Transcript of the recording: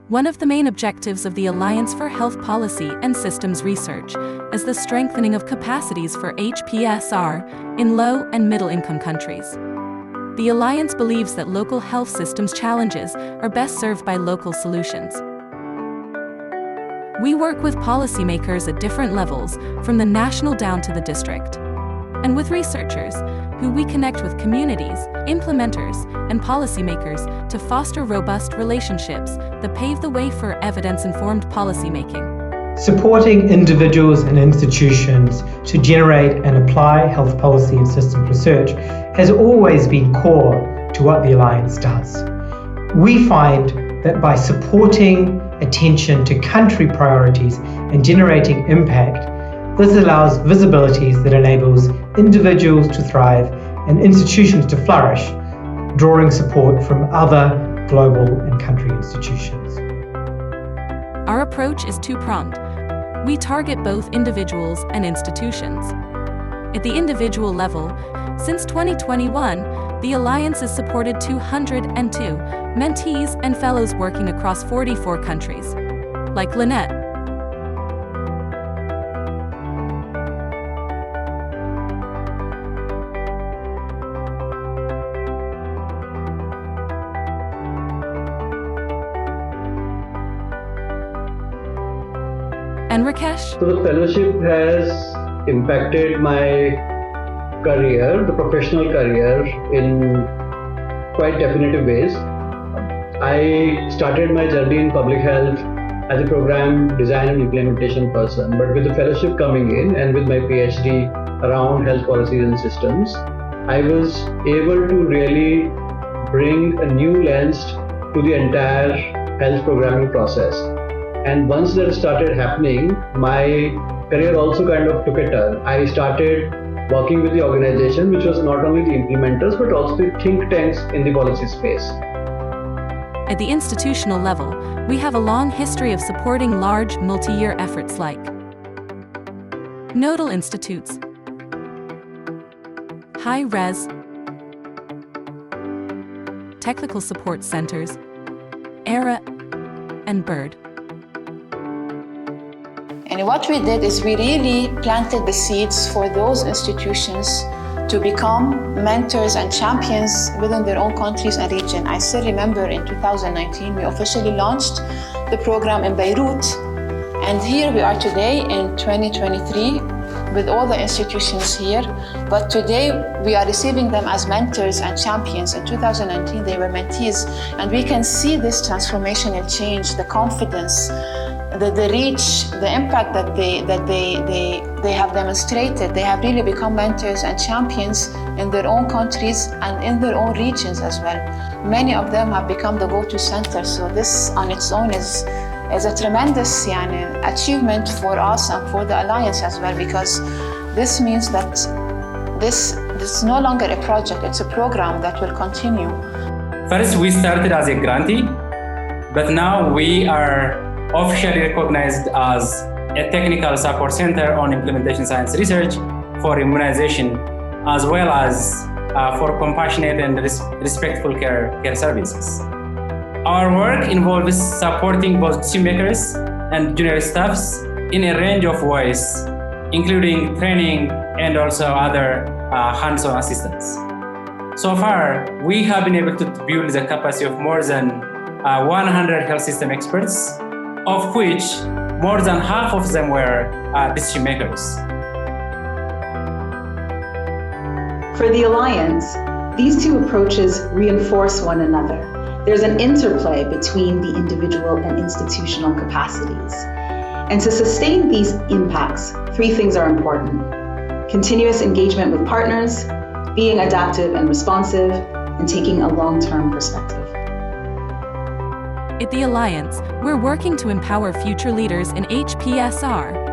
One of the main objectives of the Alliance for Health Policy and Systems Research is the strengthening of capacities for HPSR in low and middle-income countries. The Alliance believes that local health systems challenges are best served by local solutions. We work with policymakers at different levels, from the national down to the district, and with researchers, who we connect with communities, implementers, and policymakers to foster robust relationships that pave the way for evidence-informed policymaking. Supporting individuals and institutions to generate and apply health policy and systems research has always been core to what the Alliance does. We find that by supporting attention to country priorities and generating impact, this allows visibilities that enables individuals to thrive and institutions to flourish, drawing support from other global and country institutions. Our approach is two-pronged. We target both individuals and institutions. At the individual level, since 2021, the Alliance has supported 202 mentees and fellows working across 44 countries, like Lynette. And Rakesh? So the fellowship has impacted my career, the professional career, in quite definitive ways. I started my journey in public health as a program design and implementation person, but with the fellowship coming in and with my PhD around health policies and systems, I was able to really bring a new lens to the entire health programming process. And once that started happening, my career also kind of took a turn. I started working with the organization, which was not only the implementers, but also the think tanks in the policy space. At the institutional level, we have a long history of supporting large, multi-year efforts like Nodal Institutes, High-Res, Technical Support Centers, ERA, and BIRD. And what we did is we really planted the seeds for those institutions to become mentors and champions within their own countries and region. I still remember in 2019, we officially launched the program in Beirut. And here we are today in 2023 with all the institutions here. But today we are receiving them as mentors and champions. In 2019, they were mentees. And we can see this transformational change, the confidence, the reach, the impact that they have demonstrated. They have really become mentors and champions in their own countries and in their own regions as well. Many of them have become the go-to center. So this on its own is a tremendous achievement for us and for the Alliance as well, because this means that this is no longer a project, it's a program that will continue. First, we started as a grantee, but now we are officially recognized as a technical support center on implementation science research for immunization, as well as for compassionate and respectful care services. Our work involves supporting both decision-makers and junior staffs in a range of ways, including training and also other hands-on assistance. So far, we have been able to build the capacity of more than 100 health system experts, of which more than half of them were decision makers. For the Alliance, these two approaches reinforce one another. There's an interplay between the individual and institutional capacities. And to sustain these impacts, three things are important: continuous engagement with partners, being adaptive and responsive, and taking a long-term perspective. At the Alliance, we're working to empower future leaders in HPSR